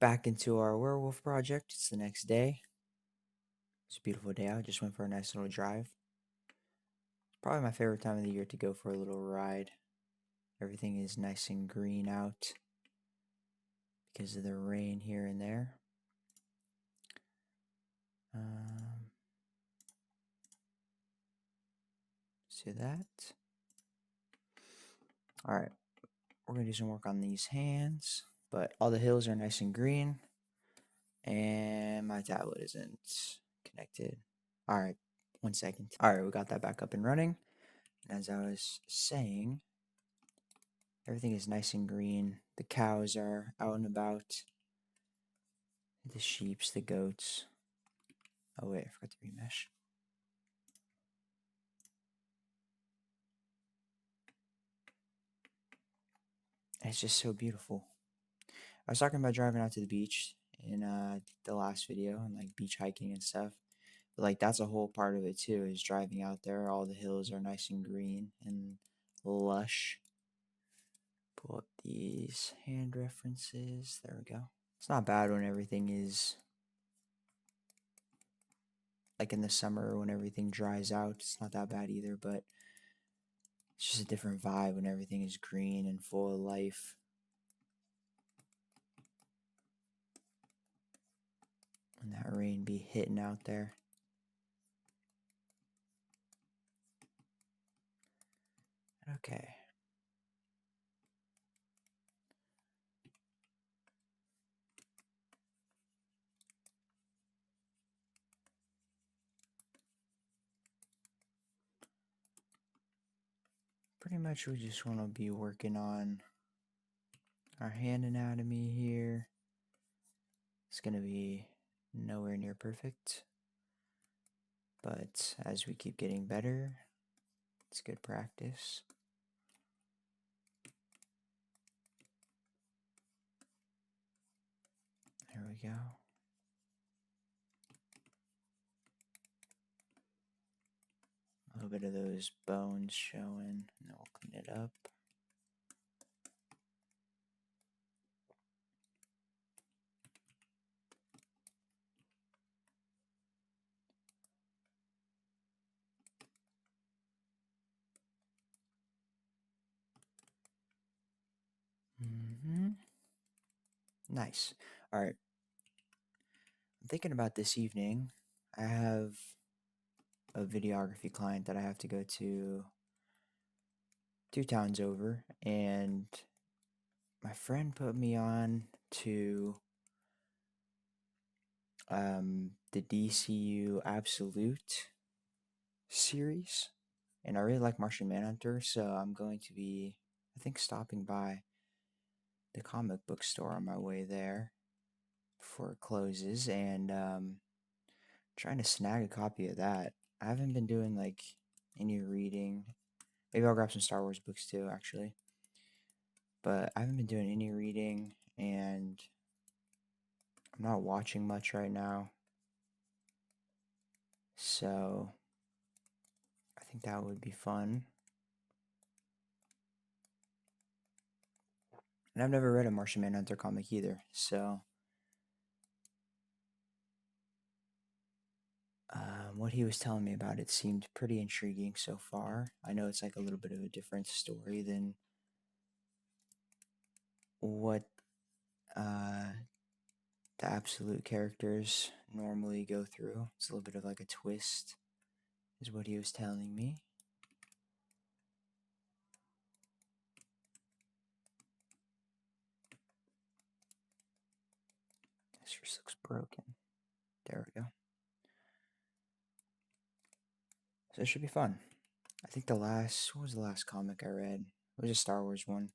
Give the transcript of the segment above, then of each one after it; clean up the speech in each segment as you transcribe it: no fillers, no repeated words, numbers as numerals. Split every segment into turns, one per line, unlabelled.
back into our werewolf project. It's the next day. It's a beautiful day out. Just went for a nice little drive. Probably my favorite time of the year to go for a little ride. Everything is nice and green out because of the rain here and there. See that? Alright, we're going to do some work on these hands, but all the hills are nice and green, and my tablet isn't connected. Alright, 1 second. Alright, we got that back up and running. As I was saying, everything is nice and green. The cows are out and about. The sheeps, the goats. Oh wait, I forgot to remesh. And it's just so beautiful. I was talking about driving out to the beach in the last video and like beach hiking and stuff. But like that's a whole part of it too, is driving out there. All the hills are nice and green and lush. Pull up these hand references. There we go. It's not bad when everything is like in the summer when everything dries out. It's not that bad either, but it's just a different vibe when everything is green and full of life. When that rain be hitting out there. Okay. Pretty much we just want to be working on our hand anatomy here. It's going to be nowhere near perfect. But as we keep getting better, it's good practice. There we go. A little bit of those bones showing, and then we'll clean it up. Nice. All right. I'm thinking about this evening. I have a videography client that I have to go to 2 towns over, and my friend put me on to the DCU Absolute series, and I really like Martian Manhunter, so I'm going to be, I think, stopping by the comic book store on my way there before it closes, and trying to snag a copy of that. I haven't been doing like any reading. Maybe I'll grab some Star Wars books too, actually. But I haven't been doing any reading, and I'm not watching much right now. So I think that would be fun. And I've never read a Martian Manhunter comic either, so what he was telling me about it seemed pretty intriguing so far. I know it's like a little bit of a different story than what the absolute characters normally go through. It's a little bit of like a twist, is what he was telling me. This just looks broken. There we go. So it should be fun. I think what was the last comic I read? It was a Star Wars one.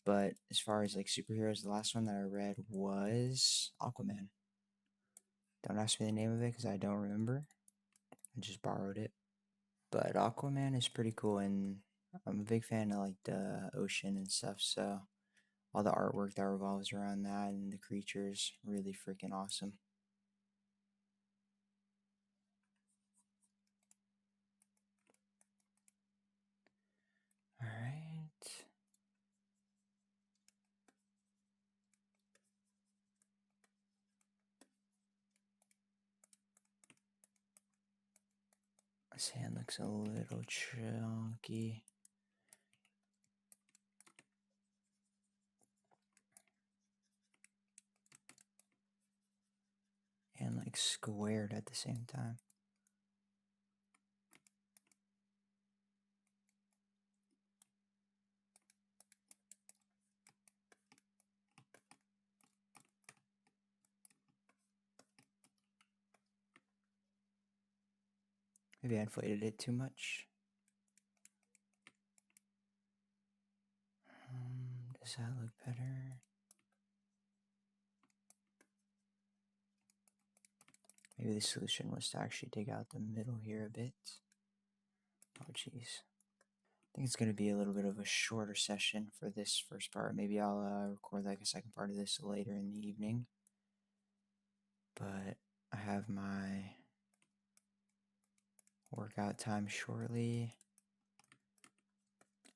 But as far as like superheroes, the last one that I read was Aquaman. Don't ask me the name of it because I don't remember. I just borrowed it. But Aquaman is pretty cool, and I'm a big fan of like the ocean and stuff, so all the artwork that revolves around that and the creatures, really freaking awesome. Alright. This hand looks a little chunky. And like squared at the same time. Maybe I inflated it too much. Does that look better? Maybe the solution was to actually dig out the middle here a bit. Oh, jeez. I think it's going to be a little bit of a shorter session for this first part. Maybe I'll record like a second part of this later in the evening. But I have my workout time shortly.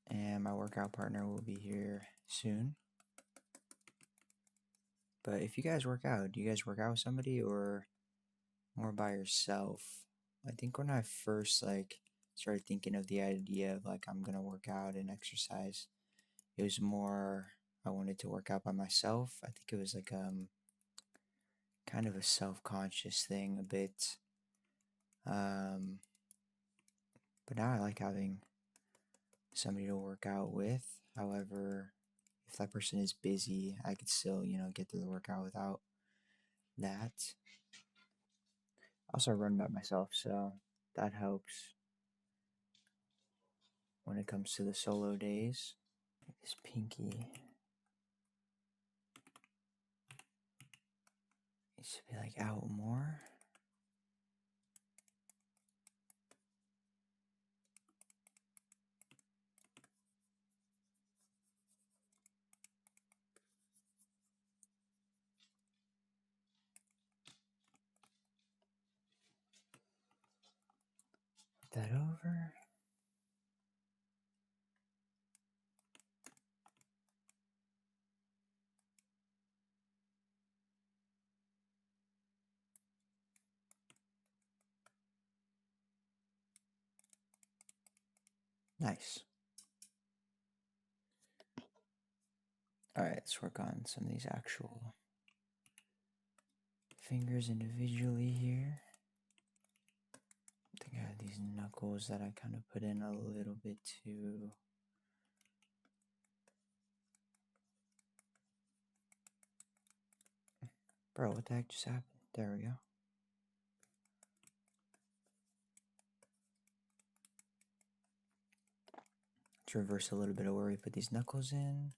And my workout partner will be here soon. But if you guys work out, do you guys work out with somebody or more by yourself? I think when I first started thinking of the idea of I'm gonna work out and exercise, it was more I wanted to work out by myself. I think it was kind of a self-conscious thing a bit. But now I like having somebody to work out with. However, if that person is busy, I could still, get through the workout without that. I also run by myself, so that helps when it comes to the solo days. This pinky needs to be out more. That over. Nice. Alright, let's work on some of these actual fingers individually here. I think I have these knuckles that I kind of put in a little bit too. Bro, what the heck just happened? There we go. Let's reverse a little bit of where we put these knuckles in.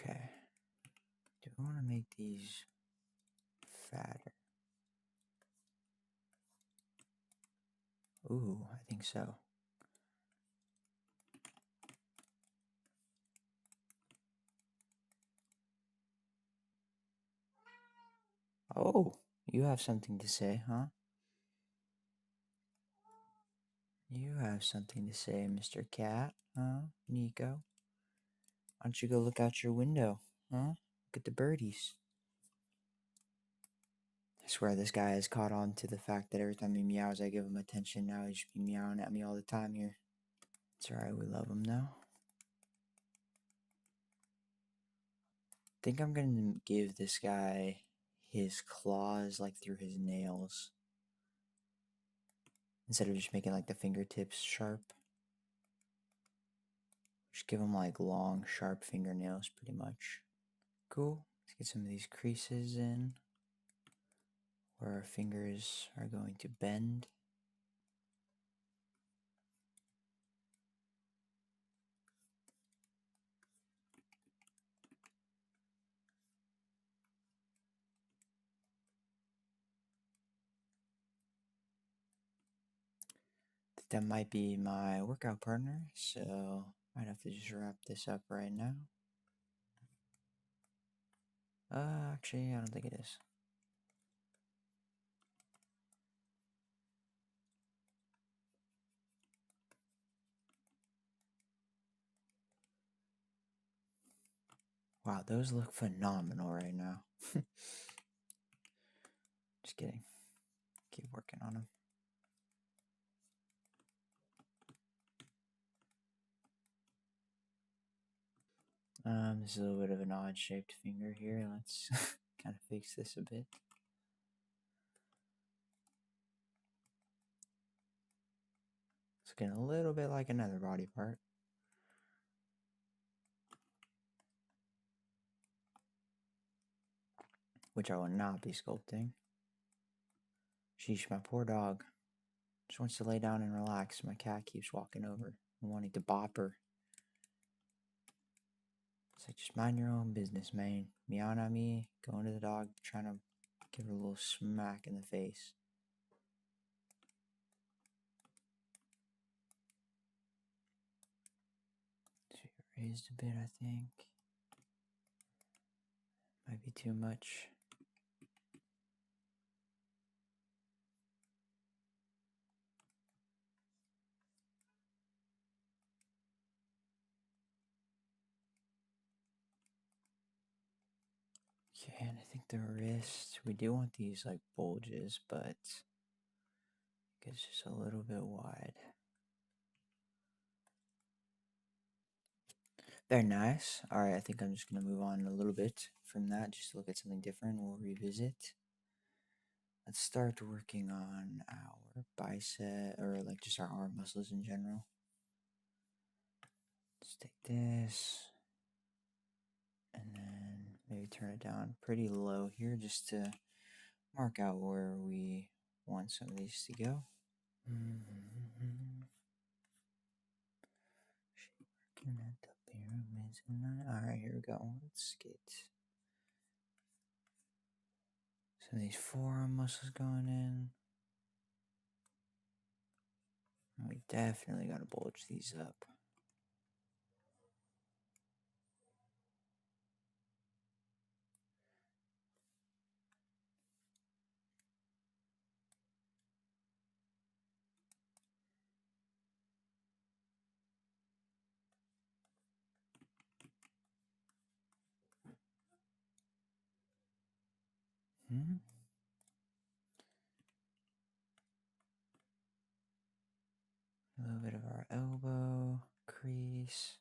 Okay. Do I want to make these fatter? Ooh, I think so. Oh, you have something to say, huh? You have something to say, Mr. Cat, huh? Nico? Why don't you go look out your window, huh? Look at the birdies. I swear this guy has caught on to the fact that every time he meows, I give him attention. Now he should be meowing at me all the time here. It's alright, we love him now. I think I'm gonna give this guy his claws through his nails. Instead of just making the fingertips sharp. Just give him long, sharp fingernails pretty much. Cool. Let's get some of these creases in where our fingers are going to bend. That might be my workout partner, so I'd have to just wrap this up right now. Actually, I don't think it is. Wow, those look phenomenal right now. Just kidding. Keep working on them. This is a little bit of an odd shaped finger here. Let's kind of fix this a bit. It's looking a little bit like another body part. Which I will not be sculpting. Sheesh, my poor dog. Just wants to lay down and relax. My cat keeps walking over and wanting to bop her. It's like, just mind your own business, man. Meowing at me, going to the dog, trying to give her a little smack in the face. She raised a bit, I think. Might be too much. Okay, and I think the wrist, we do want these like bulges, but it's just a little bit wide. Very nice. Alright, I think I'm just going to move on a little bit from that, just to look at something different. We'll revisit. Let's start working on our bicep, or like just our arm muscles in general. Let's take this, and then maybe turn it down pretty low here, just to mark out where we want some of these to go. Working at the pyramids and alright, here we go. Let's get some of these forearm muscles going in. We definitely gotta bulge these up. A little bit of our elbow crease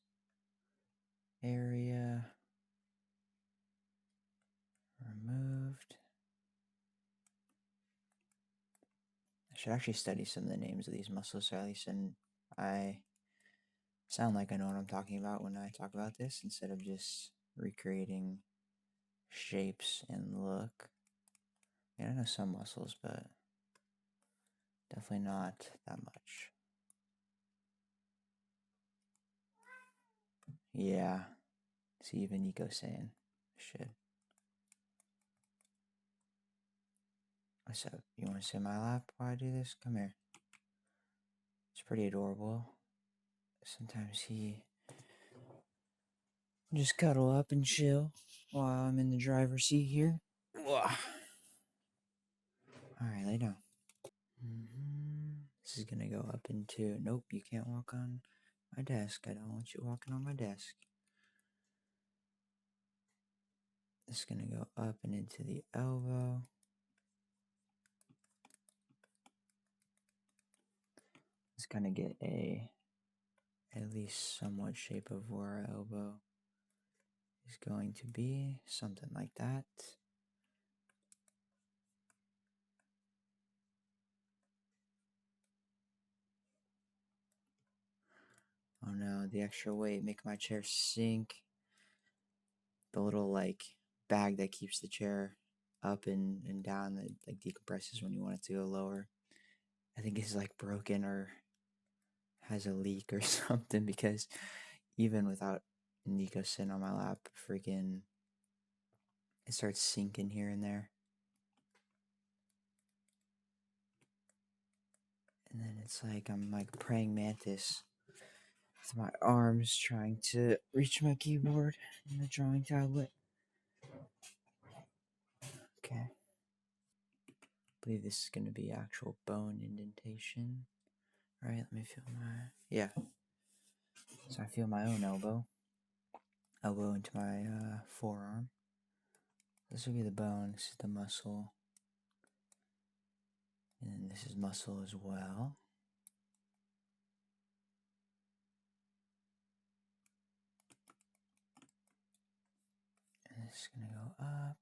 area removed. I should actually study some of the names of these muscles, so at least I sound like I know what I'm talking about when I talk about this, instead of just recreating shapes and look. Yeah, I know some muscles, but definitely not that much. Yeah. See, even Nico saying shit. What's up? You want to sit in my lap while I do this? Come here. It's pretty adorable. Sometimes he just cuddle up and chill while I'm in the driver's seat here. Alright, lay down. This is gonna go up into. Nope, you can't walk on my desk. I don't want you walking on my desk. This is gonna go up and into the elbow. Let's kind of get at least somewhat shape of where our elbow is going to be. Something like that. Oh no, the extra weight make my chair sink. The little like bag that keeps the chair up and down that like decompresses when you want it to go lower, I think it's like broken or has a leak or something, because even without Nico sitting on my lap, freaking it starts sinking here and there. And then it's like I'm like a praying mantis with my arms trying to reach my keyboard and the drawing tablet. Okay. I believe this is going to be actual bone indentation. Alright, let me feel my. Yeah. So I feel my own elbow. elbow into my forearm. This will be the bone, this is the muscle, and this is muscle as well. And this is going to go up.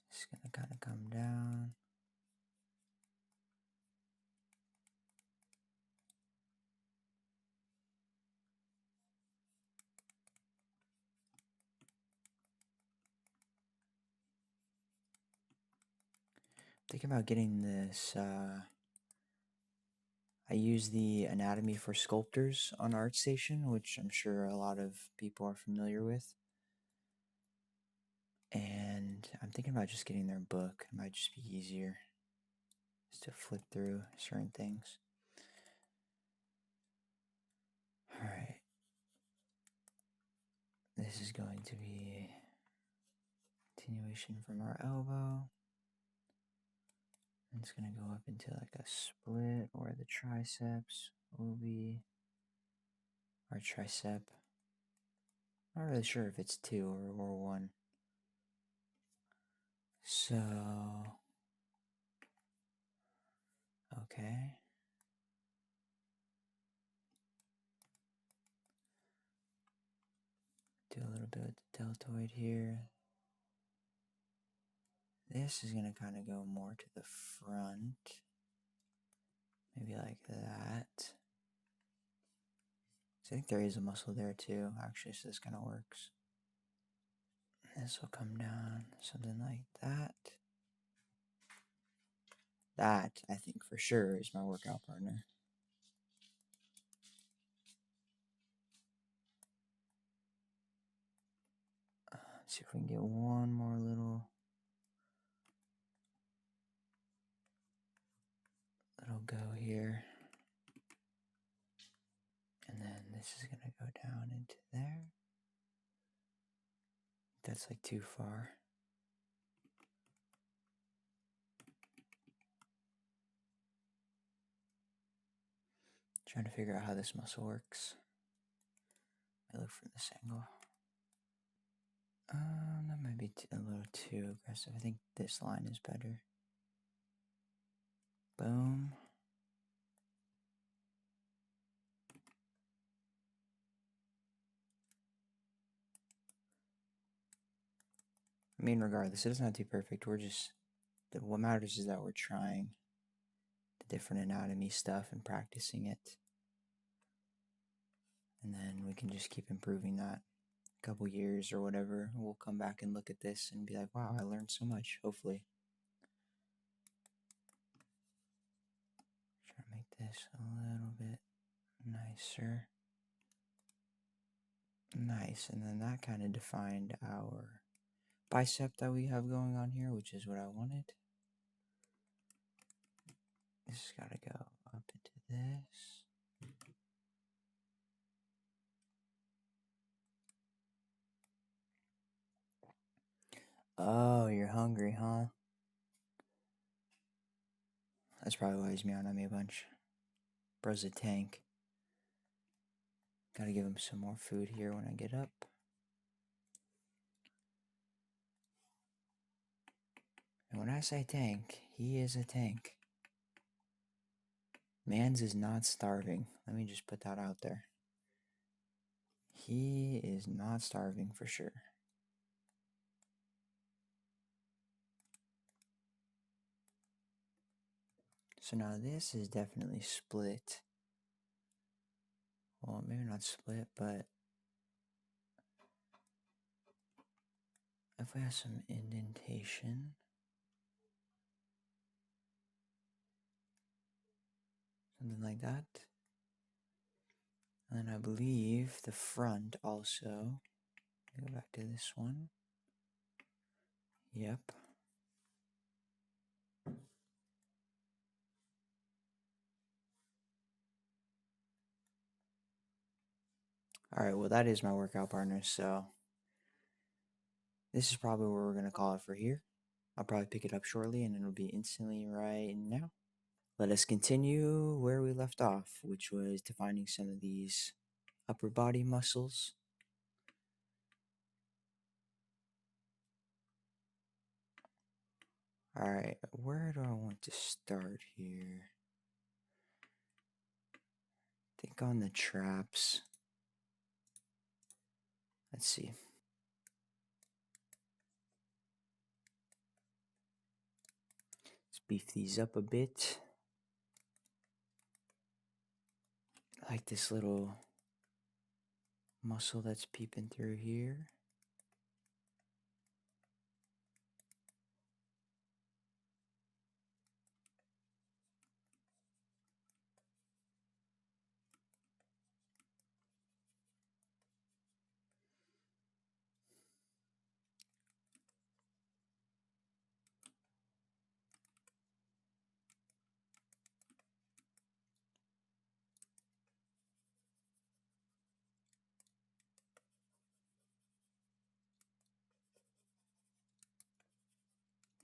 It's going to kind of come down. Thinking about getting this. I use the anatomy for sculptors on ArtStation, which I'm sure a lot of people are familiar with. And I'm thinking about just getting their book. It might just be easier just to flip through certain things. Alright. This is going to be a continuation from our elbow. And it's going to go up into like a split where the triceps will be. Or tricep. Not really sure if it's 2 or 1. So, okay. Do a little bit with the deltoid here. This is going to kind of go more to the front. Maybe like that. So I think there is a muscle there too, actually, so this kind of works. This will come down, something like that. That, I think for sure, is my workout partner. Let's see if we can get one more little go here. And then this is going to go down into there. That's like too far. Trying to figure out how this muscle works. I look from this angle. That might be a little too aggressive. I think this line is better. Boom. I mean, regardless, it doesn't have to be perfect. We're just, what matters is that we're trying the different anatomy stuff and practicing it. And then we can just keep improving that. A couple years or whatever, we'll come back and look at this and be like, wow, I learned so much, hopefully. Try to make this a little bit nicer. Nice, and then that kind of defined our bicep that we have going on here, which is what I wanted. This has got to go up into this. Oh, you're hungry, huh? That's probably why he's meowing at me a bunch. Bro's a tank. Gotta give him some more food here when I get up. And when I say tank, he is a tank. Mans is not starving. Let me just put that out there. He is not starving for sure. So now this is definitely split. Well, maybe not split, but if we have some indentation, something like that. And then I believe the front also. Go back to this one. Yep. Alright, well that is my workout partner, so this is probably where we're going to call it for here. I'll probably pick it up shortly and it'll be instantly right now. Let us continue where we left off, which was defining some of these upper body muscles. Alright, where do I want to start here? Think on the traps. Let's see. Let's beef these up a bit. I like this little muscle that's peeping through here.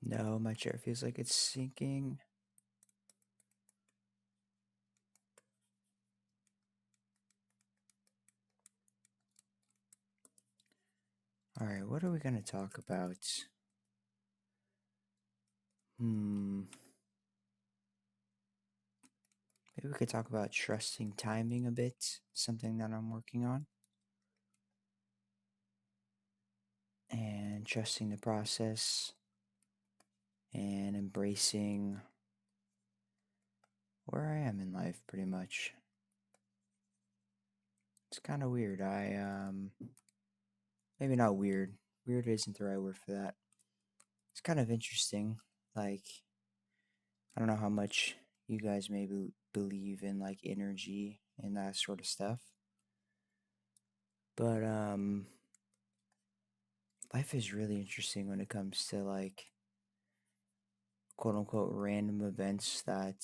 No, my chair feels like it's sinking. Alright, what are we going to talk about? Maybe we could talk about trusting timing a bit, something that I'm working on. And trusting the process and embracing where I am in life, pretty much. It's kind of weird. Maybe not weird. Weird isn't the right word for that. It's kind of interesting. Like, I don't know how much you guys maybe believe in like energy and that sort of stuff. But life is really interesting when it comes to like quote unquote random events that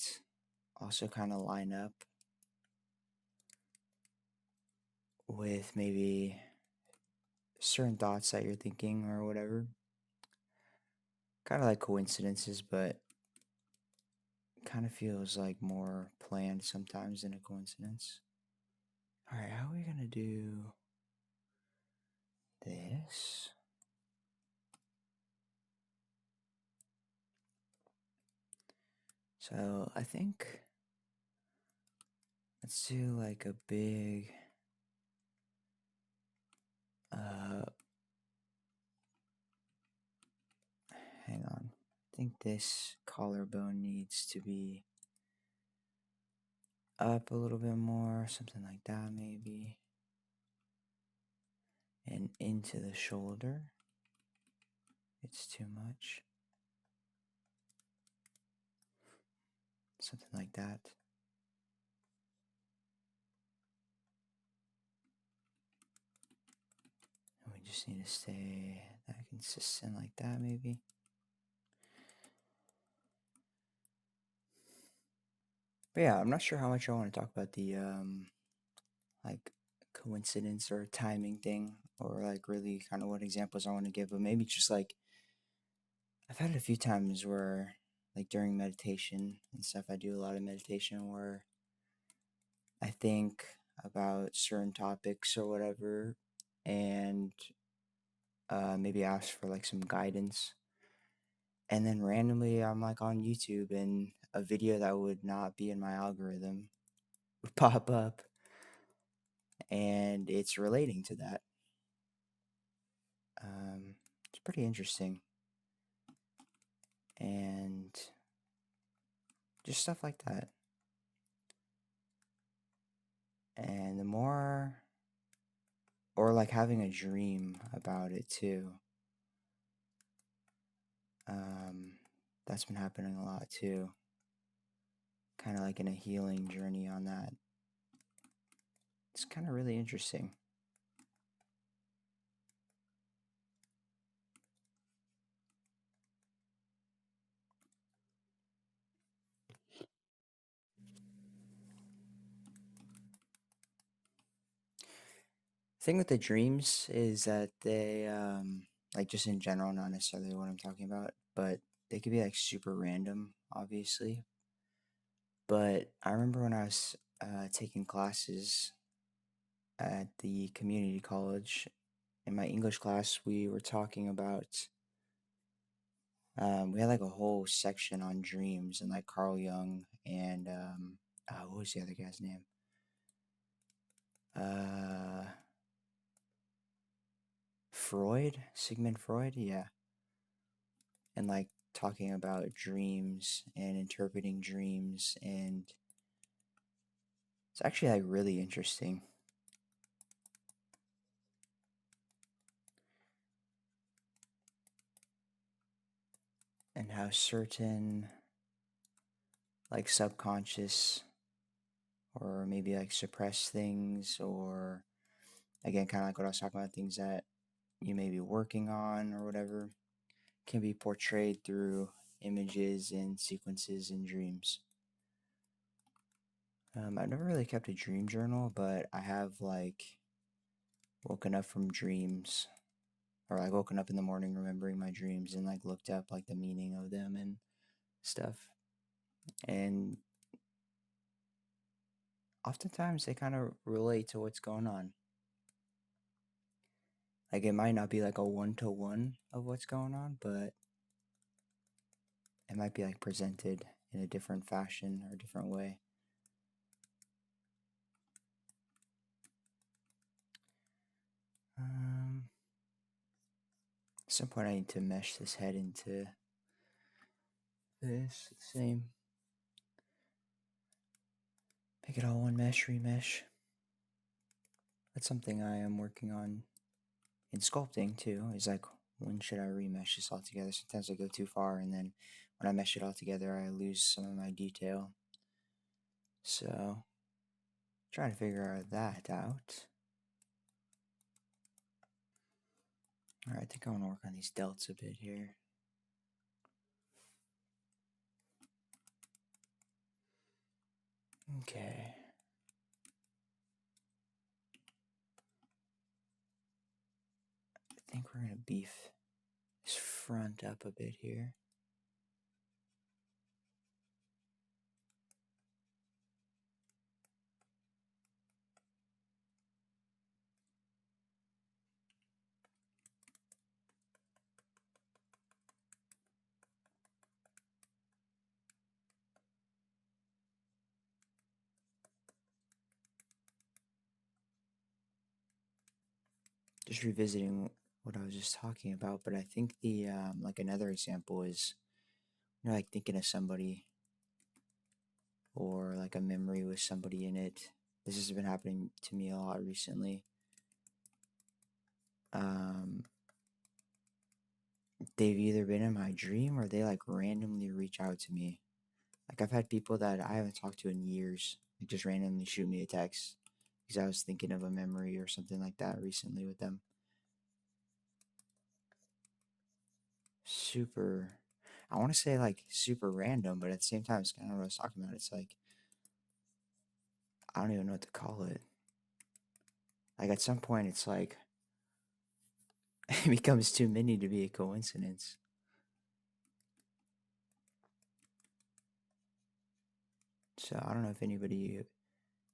also kind of line up with maybe certain thoughts that you're thinking or whatever. Kind of like coincidences, but kind of feels like more planned sometimes than a coincidence. All right, how are we gonna do this? So I think let's do like a big hang on. I think this collarbone needs to be up a little bit more, something like that maybe. And into the shoulder. It's too much. Something like that. And we just need to stay that consistent like that maybe. But yeah, I'm not sure how much I want to talk about the like coincidence or timing thing, or like really kind of what examples I want to give, but maybe just like I've had it a few times where like during meditation and stuff, I do a lot of meditation where I think about certain topics or whatever, and maybe ask for like some guidance, and then randomly I'm like on YouTube and a video that would not be in my algorithm would pop up, and it's relating to that. It's pretty interesting. And just stuff like that. And the more, or like having a dream about it too. That's been happening a lot too. Kind of like in a healing journey on that. It's kind of really interesting. Thing with the dreams is that they like just in general, not necessarily what I'm talking about, but they could be like super random, obviously. But I remember when I was taking classes at the community college. In my English class, we were talking about. We had like a whole section on dreams and like Carl Jung and what was the other guy's name? Uh, Freud, Sigmund Freud, yeah, and like talking about dreams and interpreting dreams, and it's actually like really interesting. And how certain like subconscious or maybe like suppressed things, or again, kind of like what I was talking about, things that you may be working on or whatever, can be portrayed through images and sequences in dreams. I've never really kept a dream journal, but I have like woken up from dreams, or like woken up in the morning remembering my dreams and like looked up like the meaning of them and stuff. And oftentimes they kind of relate to what's going on. Like it might not be like a one-to-one of what's going on, but it might be like presented in a different fashion or a different way. At some point I need to mesh this head into this. Same. Make it all one mesh, remesh. That's something I am working on in sculpting too. Is like, when should I remesh this all together? Sometimes I go too far, and then when I mesh it all together, I lose some of my detail. So, trying to figure that out. Alright, I think I want to work on these delts a bit here. Okay. I think we're going to beef this front up a bit here. Just revisiting what I was just talking about, but I think the like another example is, you know, like thinking of somebody or like a memory with somebody in it. This has been happening to me a lot recently. They've either been in my dream or they like randomly reach out to me. Like I've had people that I haven't talked to in years, like just randomly shoot me a text because I was thinking of a memory or something like that recently with them. Super, I want to say like super random, but at the same time, it's kind of what I was talking about. It's like, I don't even know what to call it. Like at some point, it's like, it becomes too many to be a coincidence. So I don't know if anybody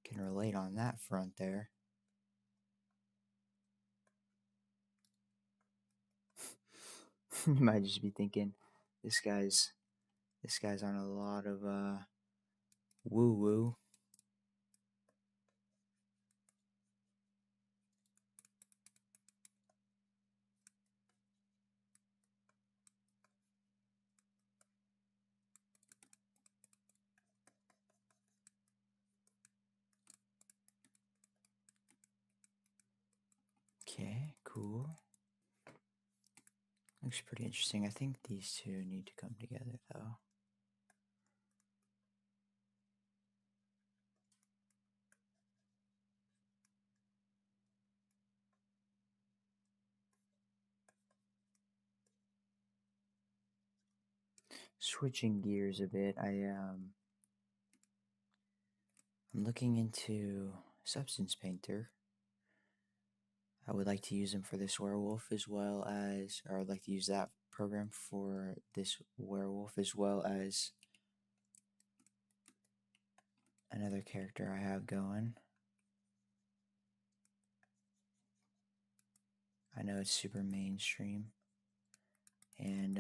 can relate on that front there. You might just be thinking, this guy's on a lot of woo woo. Okay, cool. Looks pretty interesting. I think these two need to come together though. Switching gears a bit, I'm looking into Substance Painter. I would like to use them for this werewolf as well as, or I'd like to use that program for this werewolf as well as another character I have going. I know it's super mainstream, and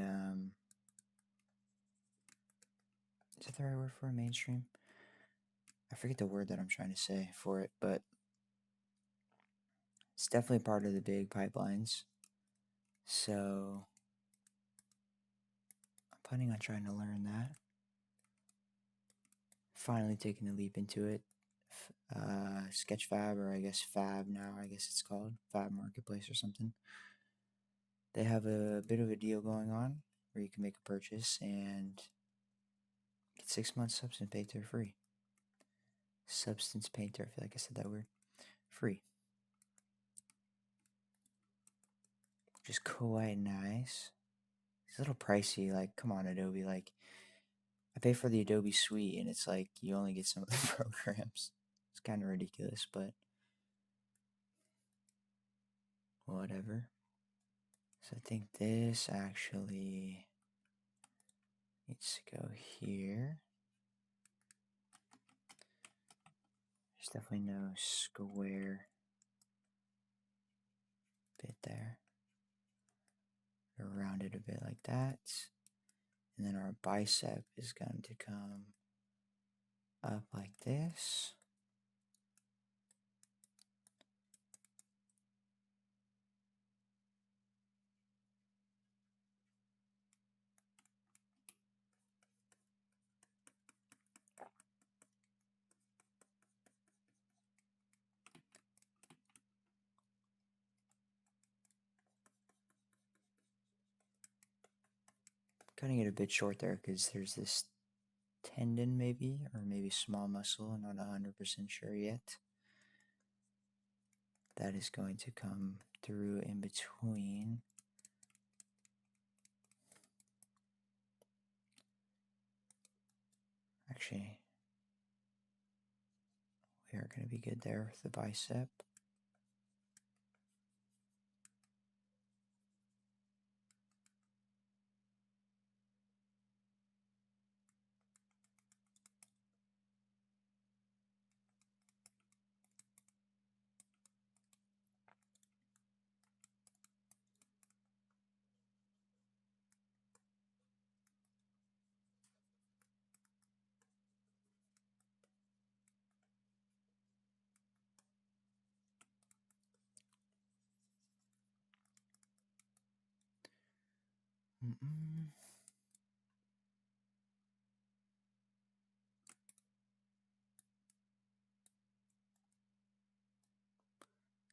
is that the right word for a mainstream? I forget the word that I'm trying to say for it, but it's definitely part of the big pipelines. So I'm planning on trying to learn that. Finally taking the leap into it. Sketchfab, or I guess Fab now, I guess it's called Fab Marketplace or something. They have a bit of a deal going on where you can make a purchase and get 6 months Substance Painter free. Substance Painter, I feel like I said that word. Free. Which is quite nice. It's a little pricey, like, come on, Adobe. Like, I pay for the Adobe Suite and it's like you only get some of the programs. It's kind of ridiculous, but whatever. So I think this actually needs to go here. There's definitely no square bit there. Round it a bit like that. And then our bicep is going to come up like this. Cutting it a bit short there because there's this tendon maybe, or maybe small muscle, I'm not 100% sure yet. That is going to come through in between. Actually, we are going to be good there with the bicep.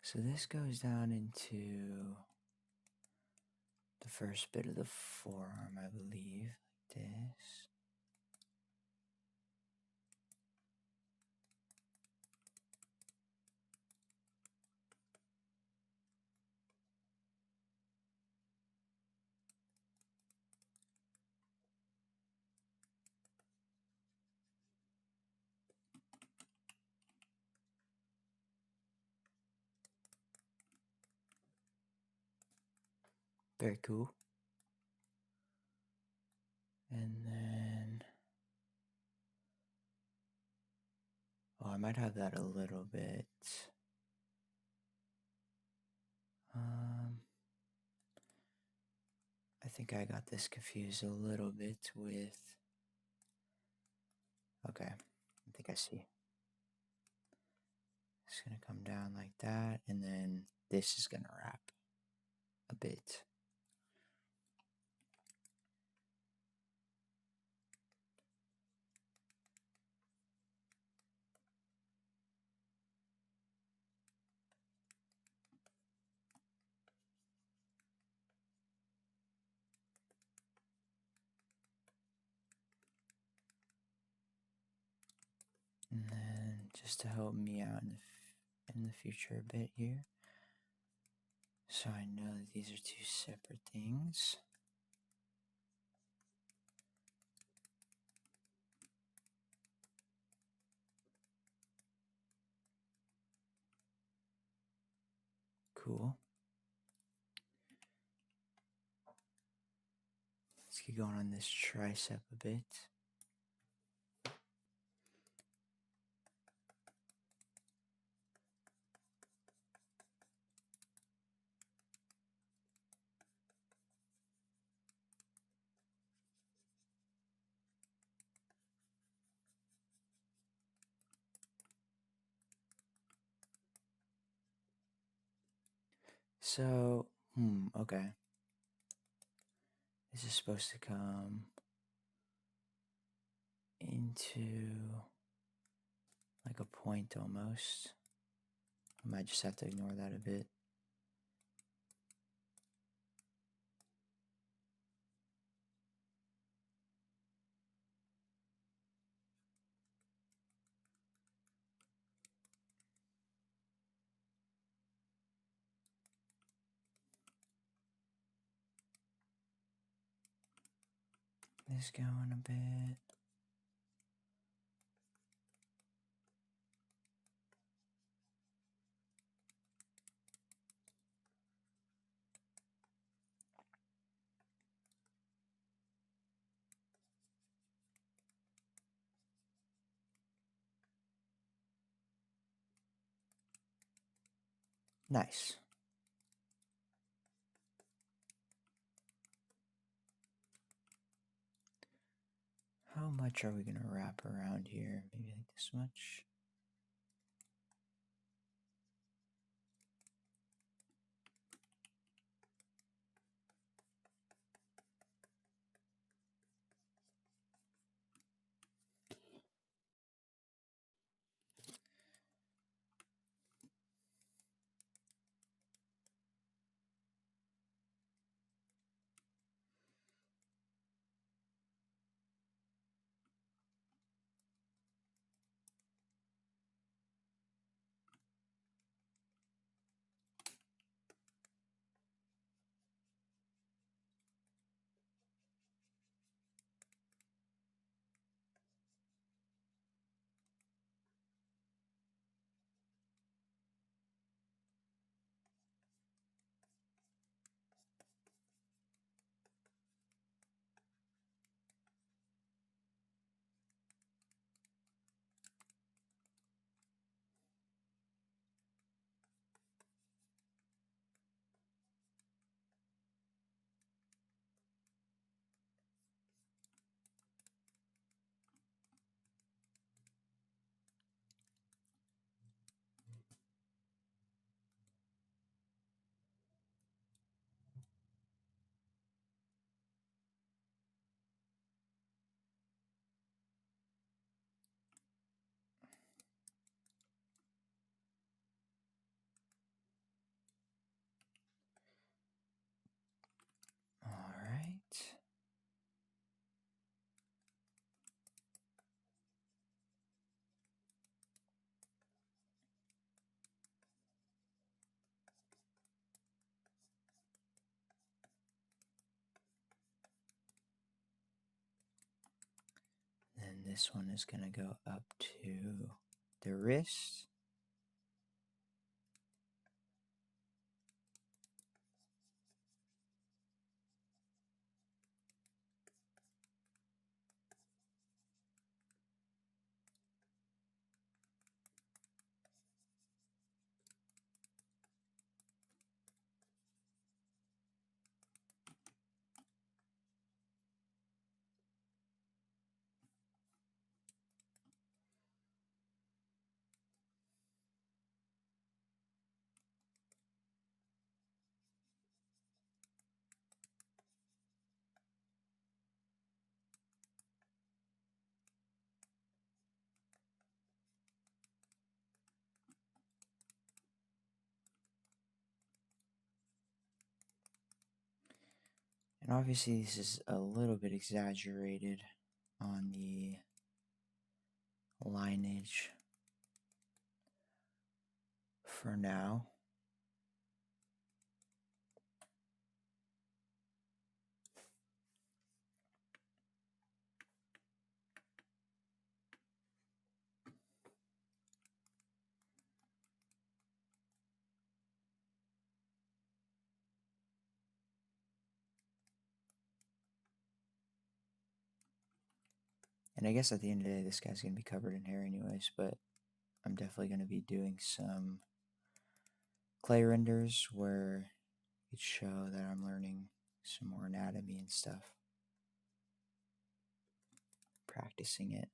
So this goes down into the first bit of the forearm, I believe, like this. Very cool. And then, oh, I might have that a little bit. I think I got this confused a little bit with, okay, I think I see. It's gonna come down like that, and then this is gonna wrap a bit. And then just to help me out in the future a bit here, so I know that these are two separate things. Cool. Let's keep going on this tricep a bit. So, okay. This is supposed to come into like a point almost. I might just have to ignore that a bit. This going a bit. Nice. How much are we gonna wrap around here? Maybe like this much? All right. Then this one is gonna go up to the wrist. And obviously this is a little bit exaggerated on the lineage for now. And I guess at the end of the day, this guy's going to be covered in hair anyways, but I'm definitely going to be doing some clay renders where it show that I'm learning some more anatomy and stuff, practicing it.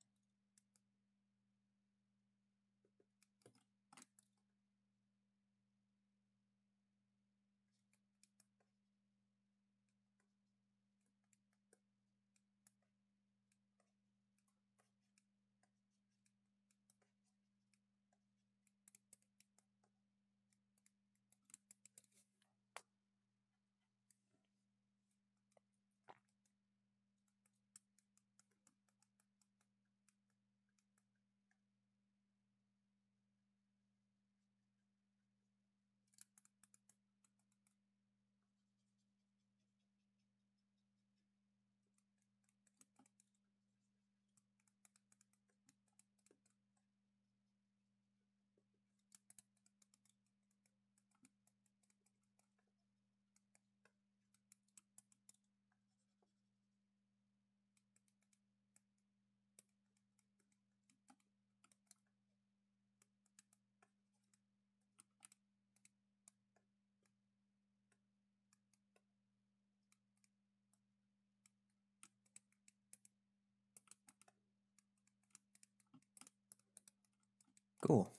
Cool.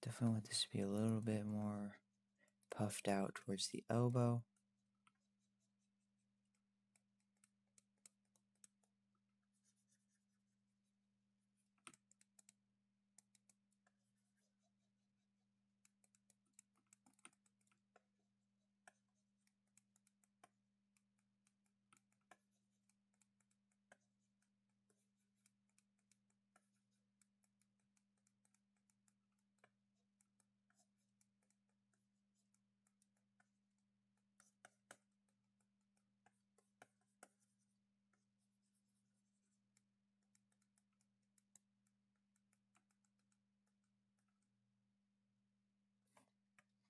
Definitely want this to be a little bit more puffed out towards the elbow.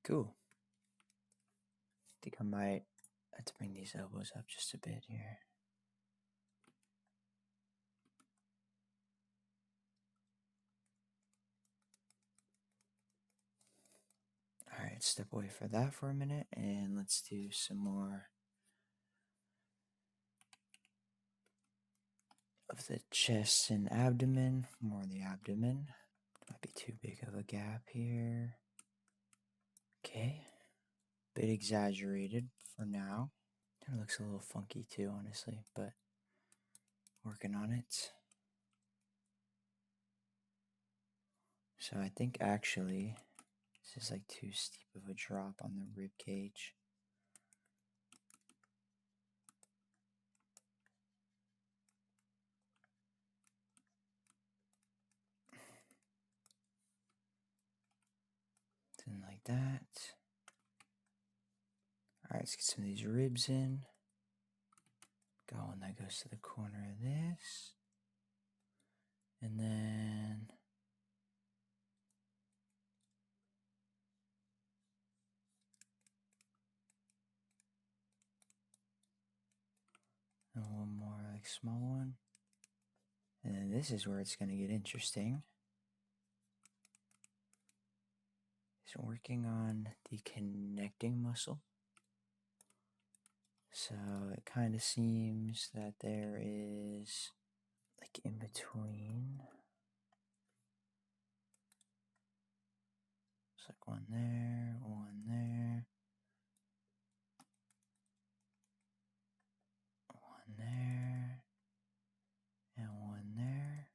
Cool. I think I might have to bring these elbows up just a bit here. Alright, step away for that for a minute, and let's do some more of the chest and abdomen. More of the abdomen. Might be too big of a gap here. Okay. Bit exaggerated for now. It looks a little funky too, honestly, but working on it. So I think actually this is like too steep of a drop on the rib cage. Something like that. Alright, let's get some of these ribs in. Got one that goes to the corner of this. And then one more like small one. And then this is where it's going to get interesting. So working on the connecting muscle. So it kind of seems that there is like in between. It's like one there, one there, one there, and one there.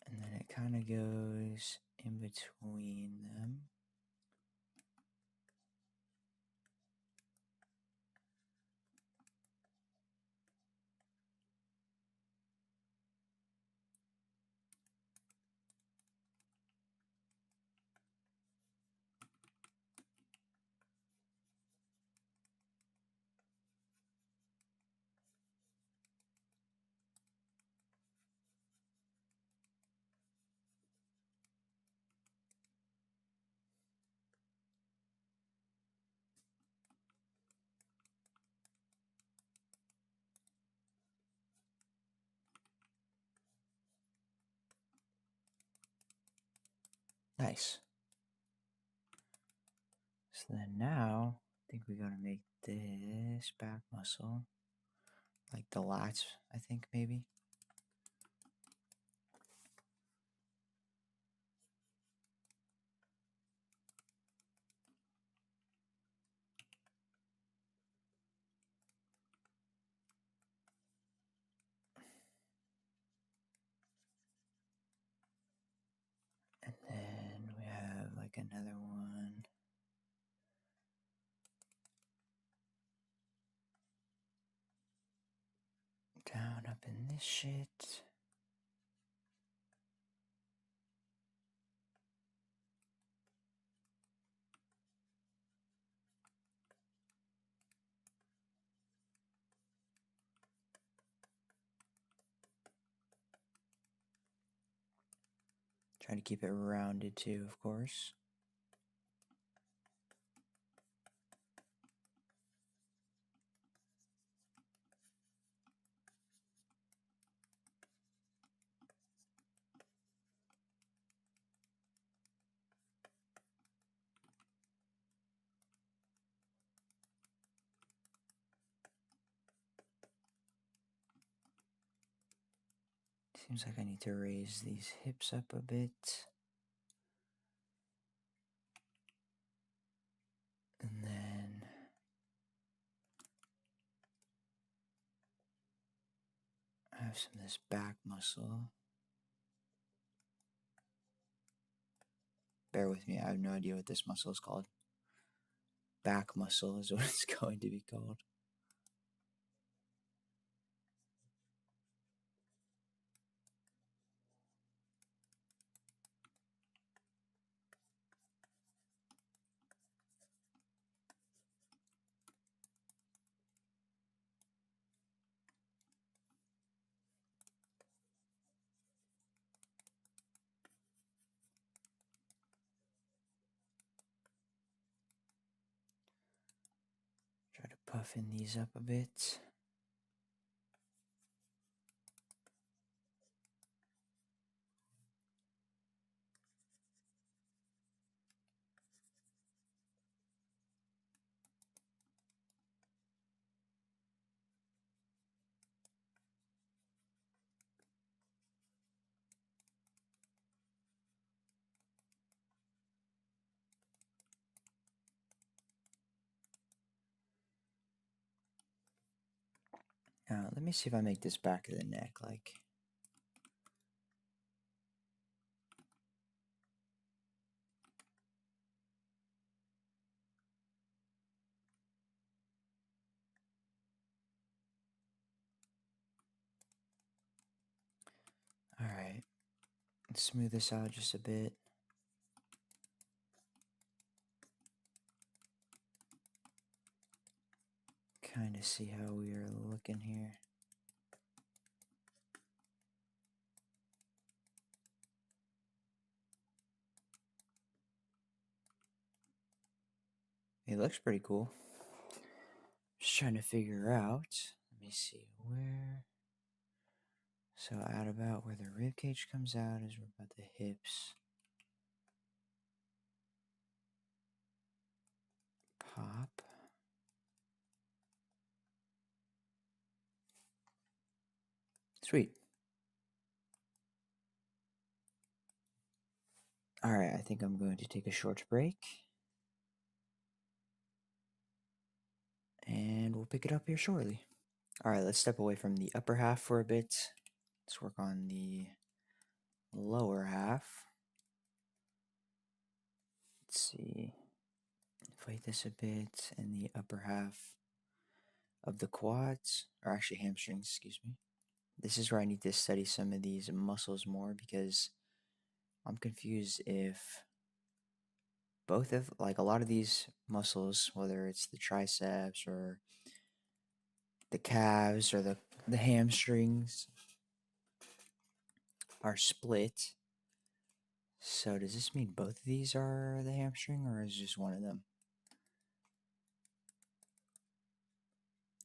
And then it kind of goes in between them. Nice. So then now, I think we gotta make this back muscle like the lats, I think maybe. And then we have like another one. Down up in this shit. Trying to keep it rounded too, of course. Seems like I need to raise these hips up a bit. And then I have some of this back muscle. Bear with me, I have no idea what this muscle is called. Back muscle is what it's going to be called. Try to puffin these up a bit. Now, let me see if I make this back of the neck like. Alright, let's smooth this out just a bit. Kind of see how we are looking here. It looks pretty cool. Just trying to figure out. Let me see where. So at about where the rib cage comes out is about the hips. Pop. Sweet. Alright, I think I'm going to take a short break. And we'll pick it up here shortly. Alright, let's step away from the upper half for a bit. Let's work on the lower half. Let's see. Inflate this a bit in the upper half of the quads, or actually hamstrings, excuse me. This is where I need to study some of these muscles more because I'm confused if both of, like a lot of these muscles, whether it's the triceps or the calves or the hamstrings, are split. So does this mean both of these are the hamstring or is just one of them?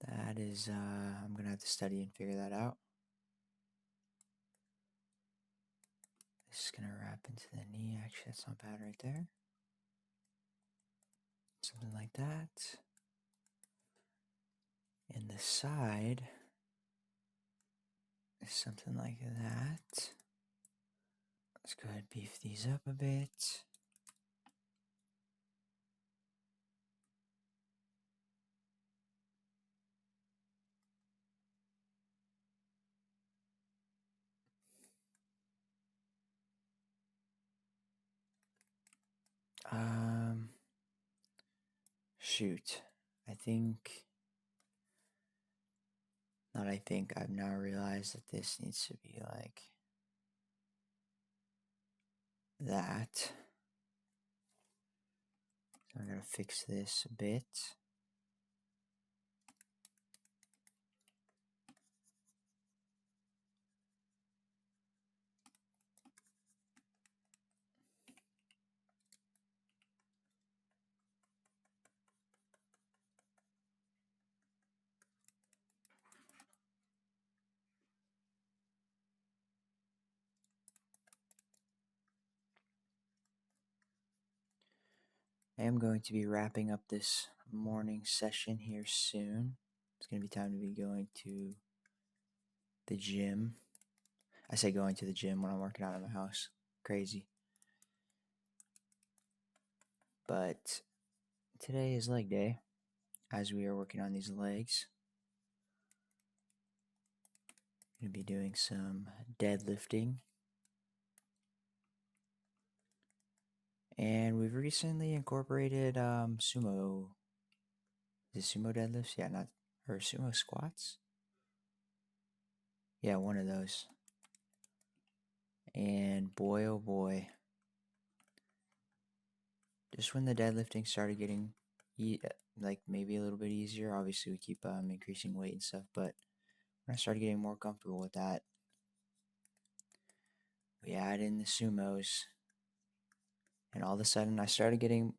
That is, I'm going to have to study and figure that out. This is going to wrap into the knee. Actually, that's not bad right there. Something like that. And the side is something like that. Let's go ahead and beef these up a bit. Shoot. I've now realized that this needs to be like that. So I'm going to fix this a bit. I am going to be wrapping up this morning session here soon. It's going to be time to be going to the gym. I say going to the gym when I'm working out in my house. Crazy. But today is leg day as we are working on these legs. I'm going to be doing some deadlifting. And we've recently incorporated sumo. Is it sumo deadlifts? Yeah, not. Or sumo squats? Yeah, one of those. And boy, oh boy. Just when the deadlifting started getting like maybe a little bit easier, obviously we keep increasing weight and stuff, but when I started getting more comfortable with that, we add in the sumos, and all of a sudden I started getting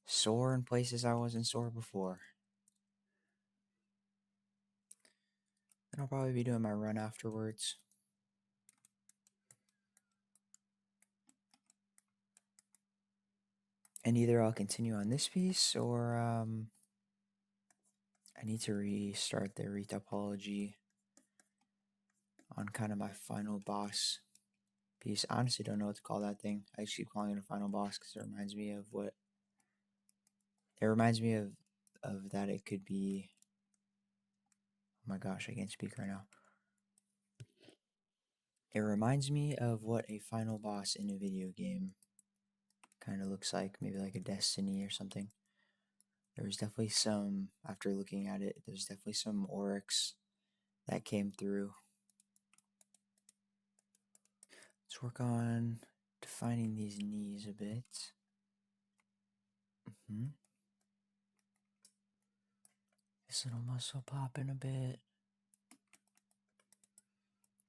sore in places I wasn't sore before. And I'll probably be doing my run afterwards. And either I'll continue on this piece or I need to restart the retopology on kind of my final boss piece. I honestly don't know what to call that thing. I just keep calling it a final boss because it reminds me of what. It reminds me of that it could be. Oh my gosh, I can't speak right now. It reminds me of what a final boss in a video game kind of looks like, maybe like a Destiny or something. There's definitely some, after looking at it, there's definitely some oryx that came through. Let's work on defining these knees a bit. This little muscle popping a bit.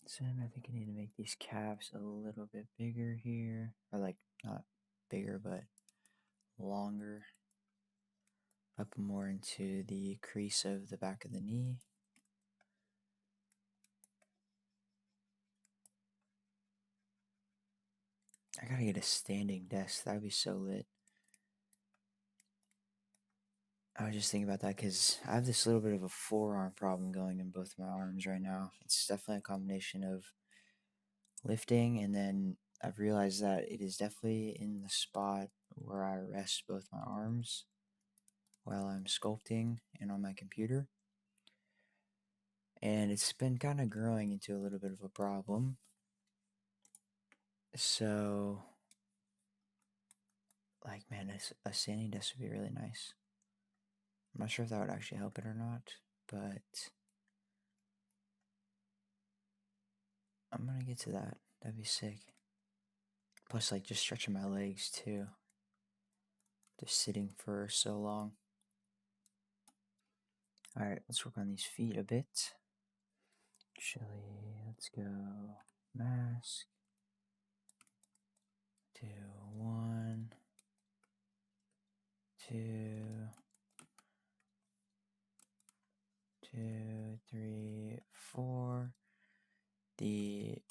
So then I think I need to make these calves a little bit bigger here. Or like, not bigger, but longer. Up more into the crease of the back of the knee. I gotta get a standing desk. That would be so lit. I was just thinking about that because I have this little bit of a forearm problem going in both my arms right now. It's definitely a combination of lifting, and then I've realized that it is definitely in the spot where I rest both my arms while I'm sculpting and on my computer. And it's been kind of growing into a little bit of a problem. So, like, man, a standing desk would be really nice. I'm not sure if that would actually help it or not, but I'm gonna get to that. That'd be sick. Plus, like, just stretching my legs too. Just sitting for so long. Alright, let's work on these feet a bit. Actually, let's go mask. 2, 1, 2, 2, 3, 4. The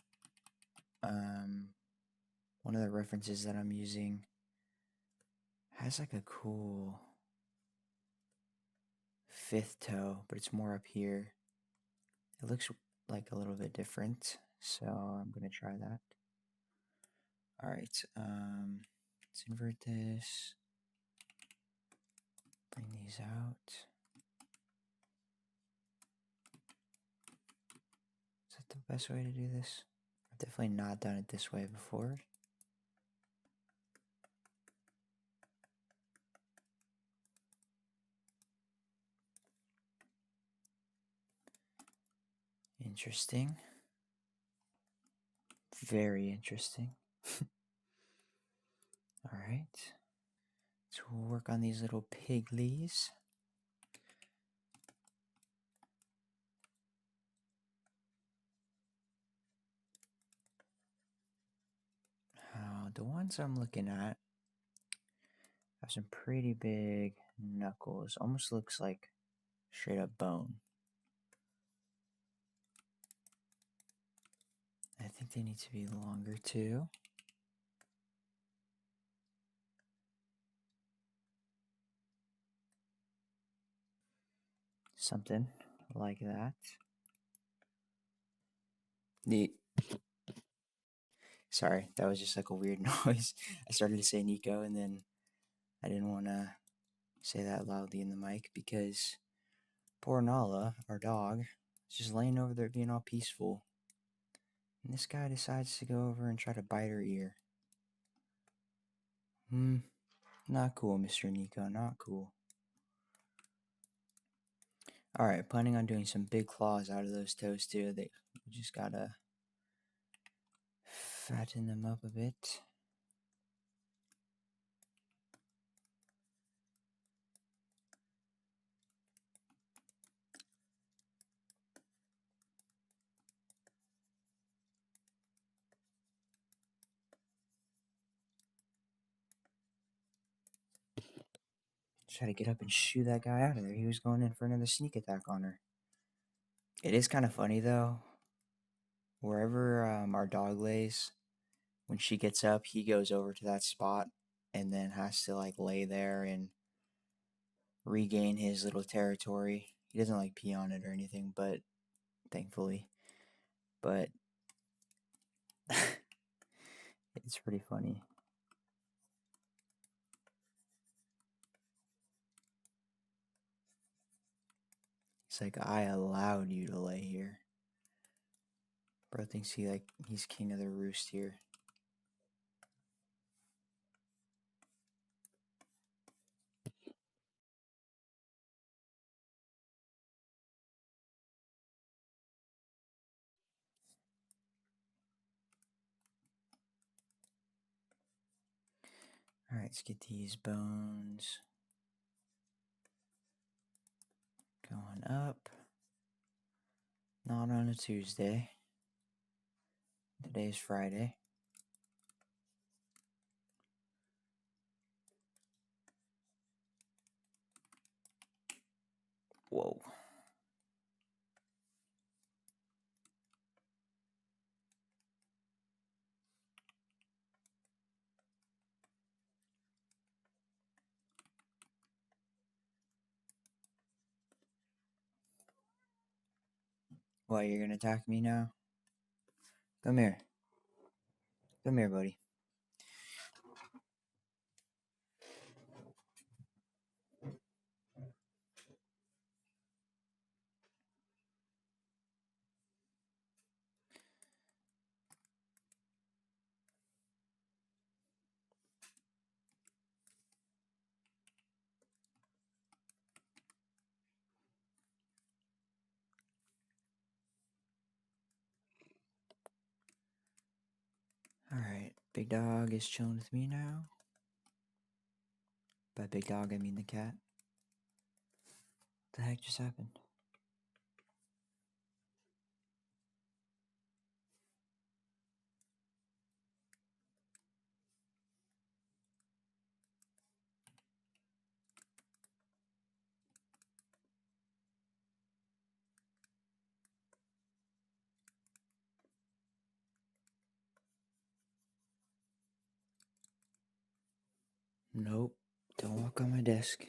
one of the references that I'm using has like a cool fifth toe, but it's more up here. It looks like a little bit different, so I'm gonna try that. Alright, let's invert this. Bring these out. Is that the best way to do this? I've definitely not done it this way before. Interesting. Very interesting. Alright. So we'll work on these little piglies. The ones I'm looking at have some pretty big knuckles. Almost looks like straight up bone. I think they need to be longer too. Something like that. Sorry, that was just like a weird noise. I started to say Nico, and then I didn't want to say that loudly in the mic because poor Nala, our dog, is just laying over there being all peaceful. And this guy decides to go over and try to bite her ear. Not cool, Mr. Nico, not cool. Alright, planning on doing some big claws out of those toes too. We just gotta fatten them up a bit. Try to get up and shoo that guy out of there. He was going in for another sneak attack on her. It is kind of funny though. Wherever our dog lays, when she gets up, he goes over to that spot and then has to like lay there and regain his little territory. He doesn't like pee on it or anything, but thankfully. But it's pretty funny. He's like, I allowed you to lay here. Bro thinks he's king of the roost here. Alright, let's get these bones going up. Not on a Tuesday. Today's Friday. Whoa. What, you're gonna attack me now? Come here. Come here, buddy. Alright, big dog is chilling with me now. By big dog, I mean the cat. What the heck just happened? Nope. Don't walk on my desk.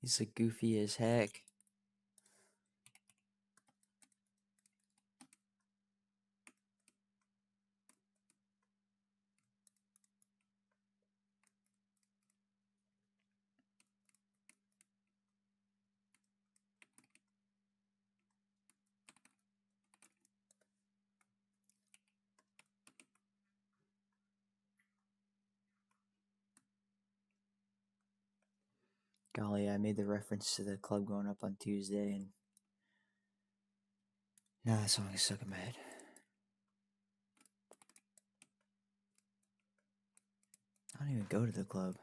He's like goofy as heck. Golly, I made the reference to the club going up on Tuesday, and now that song is stuck in my head. I don't even go to the club.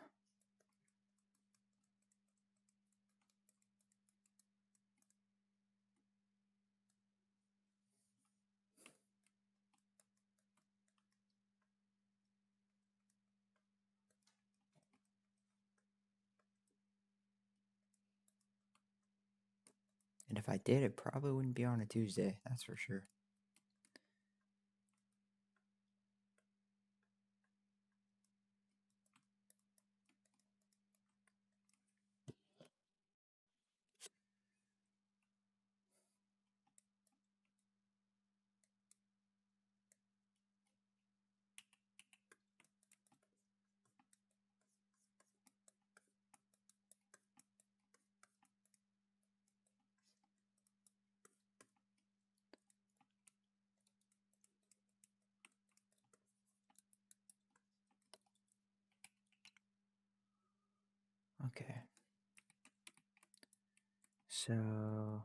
if I did, it probably wouldn't be on a Tuesday, that's for sure. Okay. So I'm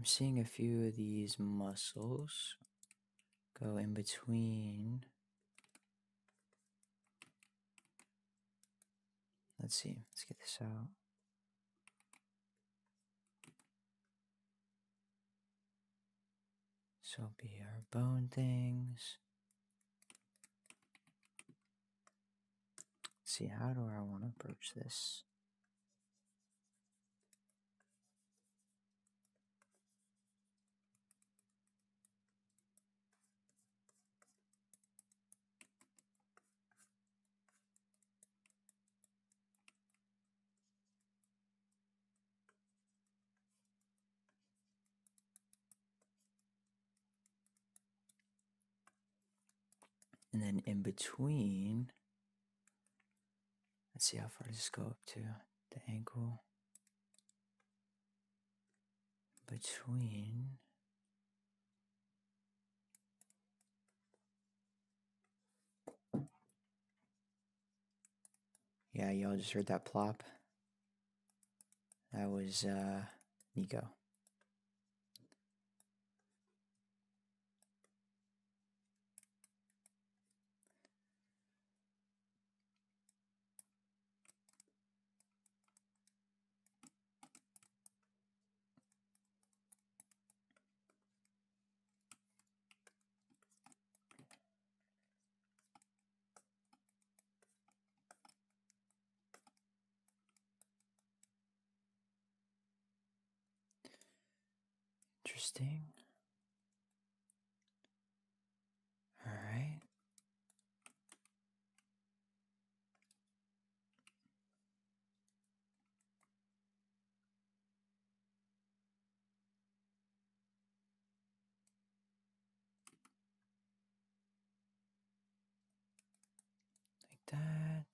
seeing a few of these muscles go in between. Let's see. Let's get this out. So be our bone things. Let's see, how do I want to approach this? And then in between, let's see how far does this go up to the ankle. Between. Yeah, y'all just heard that plop. That was Nico. Interesting. All right. Like that.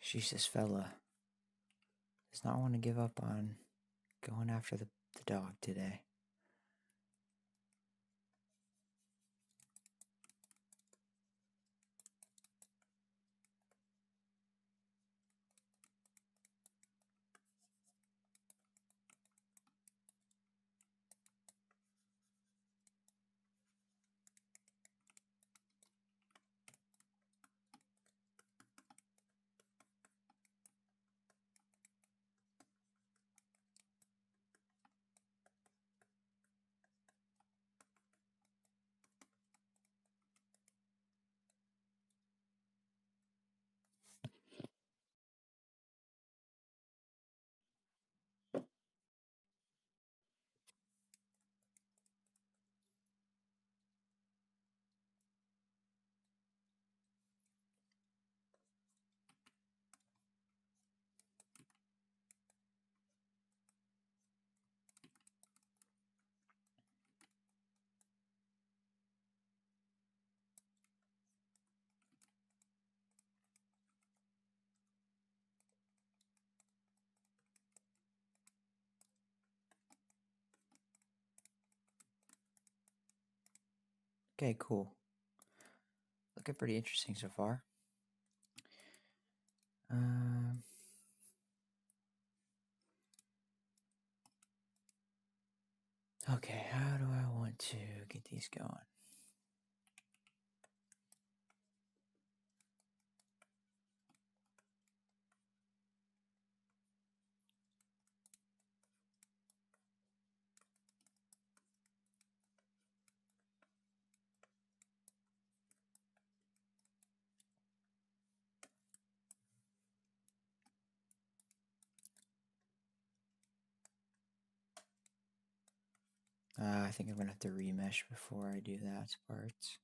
Sheesh, this fella does not want to give up on going after the dog today. Okay, cool. Looking pretty interesting so far. Um, okay, how do I want to get these going? I think I'm gonna have to remesh before I do that part.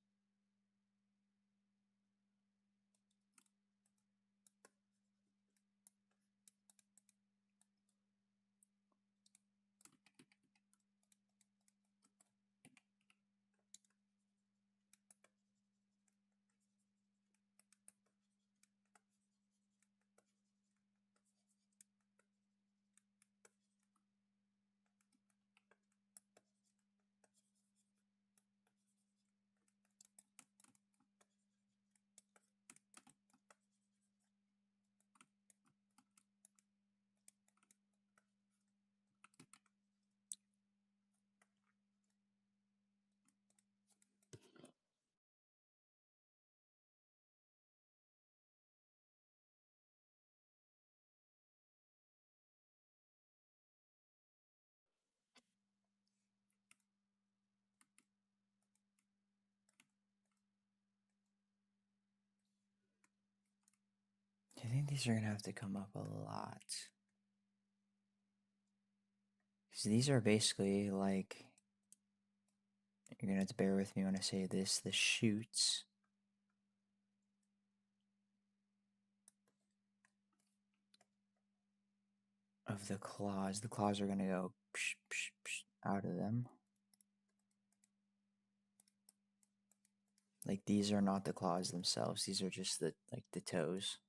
I think these are gonna have to come up a lot. Because these are basically like, you're gonna have to bear with me when I say this, the shoots of the claws. The claws are gonna go psh, psh, psh, out of them. Like these are not the claws themselves. These are just the toes.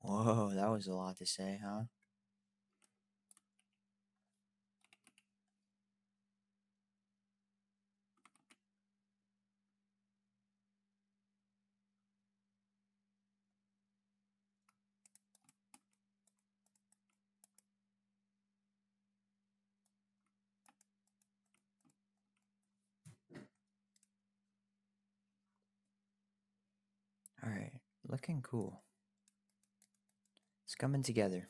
Whoa, that was a lot to say, huh? Alright, looking cool. It's coming together.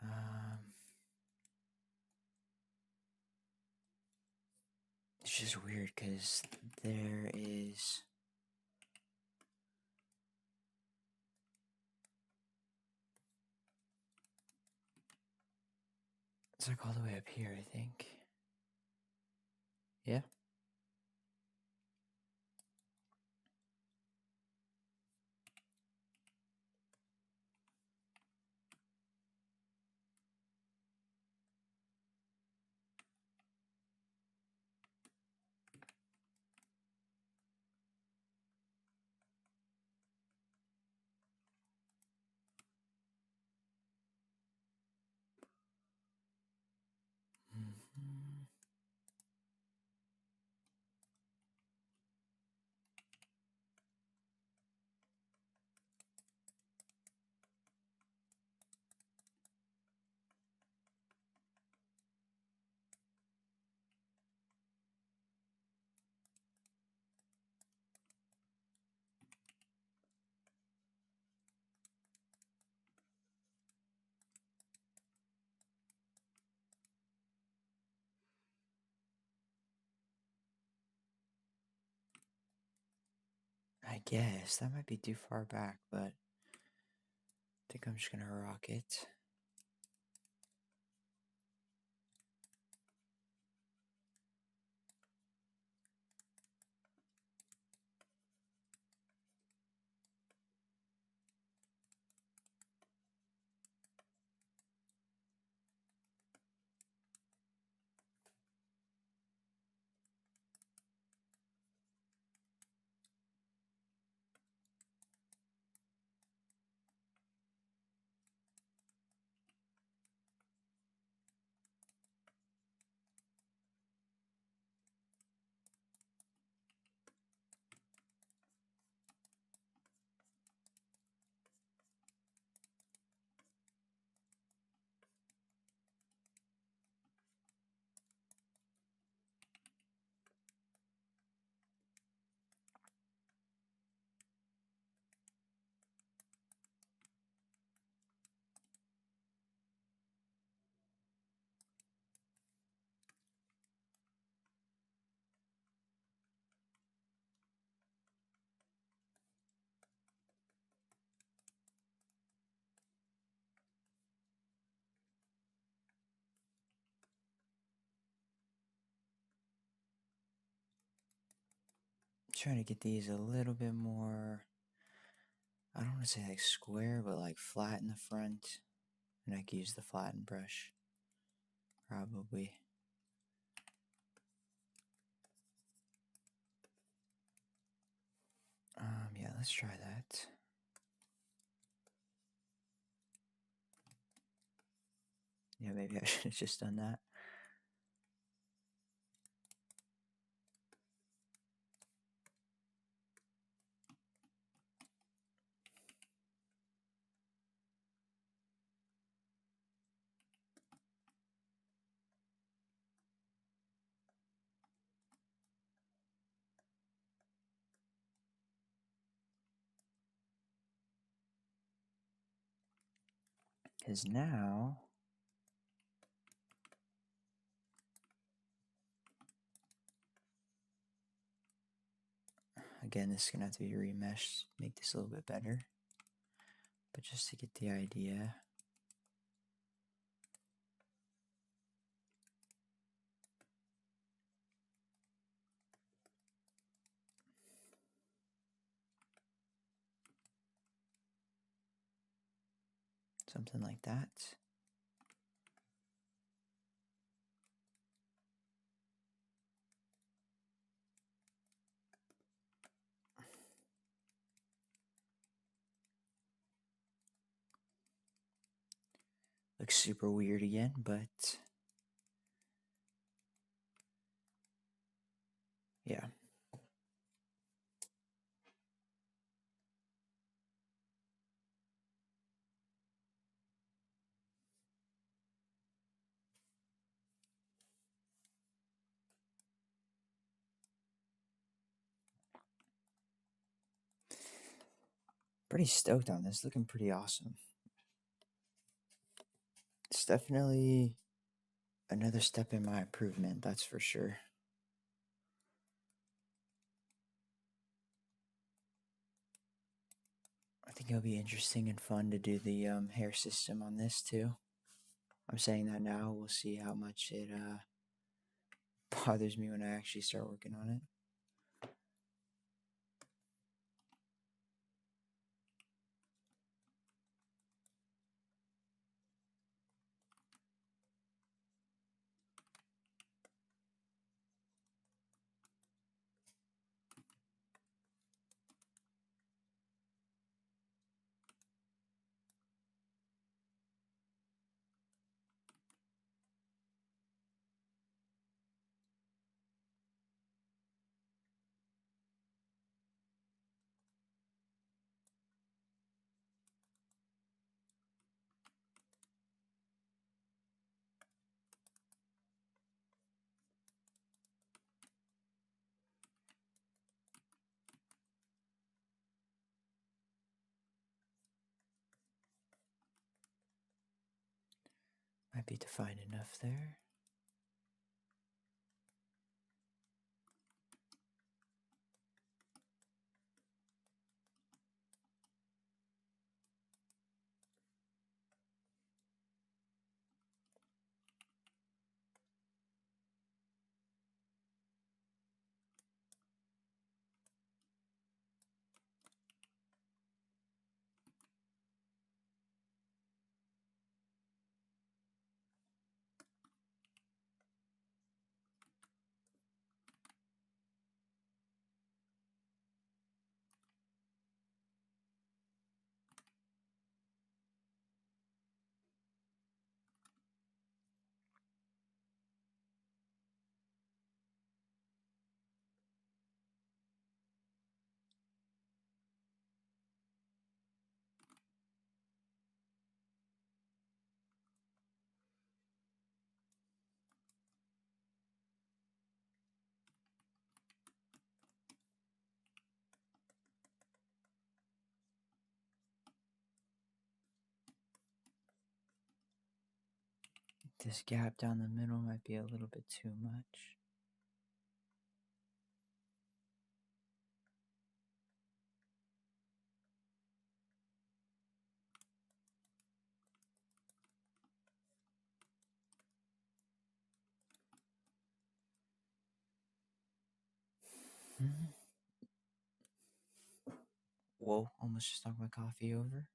Um, it's just weird because there is. It's like all the way up here, I think. Yeah? I guess that might be too far back, but I think I'm just gonna rock it. Trying to get these a little bit more, I don't want to say like square, but like flat in the front. And I can use the flatten brush, probably. Yeah, let's try that. Yeah, maybe I should have just done that. Because now, again, this is going to have to be remeshed, make this a little bit better. But just to get the idea. Something like that. Looks super weird again, but yeah. Pretty stoked on this, looking pretty awesome. It's definitely another step in my improvement, that's for sure. I think it'll be interesting and fun to do the hair system on this too. I'm saying that now, we'll see how much it bothers me when I actually start working on it. Happy to find enough there. This gap down the middle might be a little bit too much. Whoa, almost just knocked my coffee over.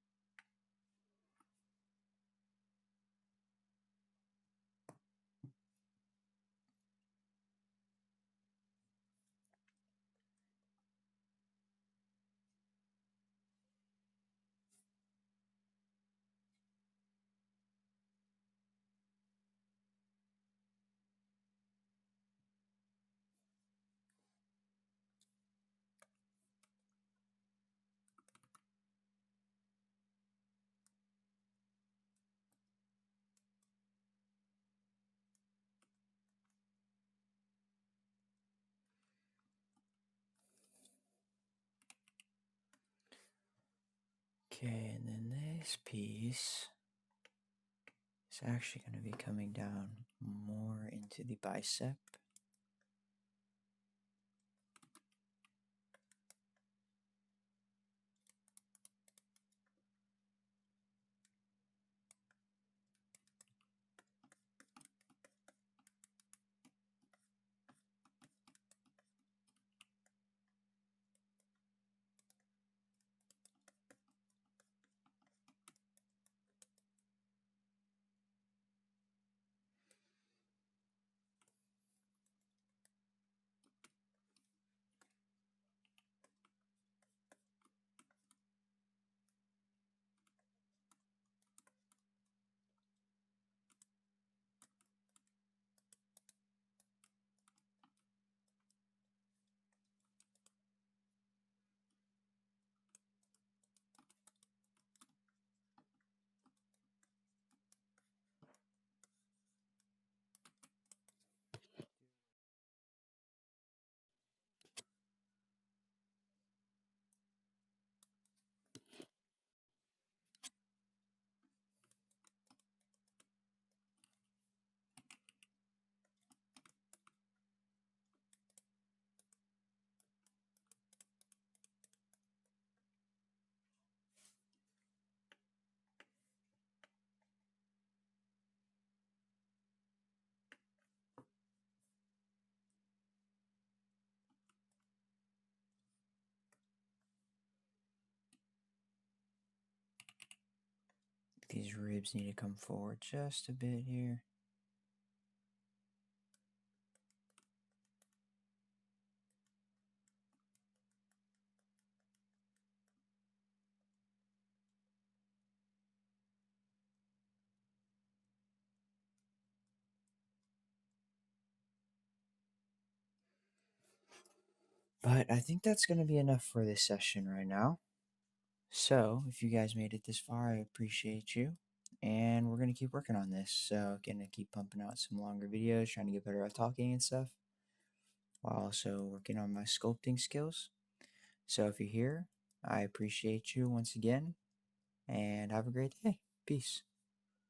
Okay, and then this piece is actually going to be coming down more into the bicep. These ribs need to come forward just a bit here. But I think that's going to be enough for this session right now. So, if you guys made it this far, I appreciate you. And we're going to keep working on this. So, gonna keep pumping out some longer videos, trying to get better at talking and stuff, while also working on my sculpting skills. So, if you're here, I appreciate you once again. And have a great day. Peace.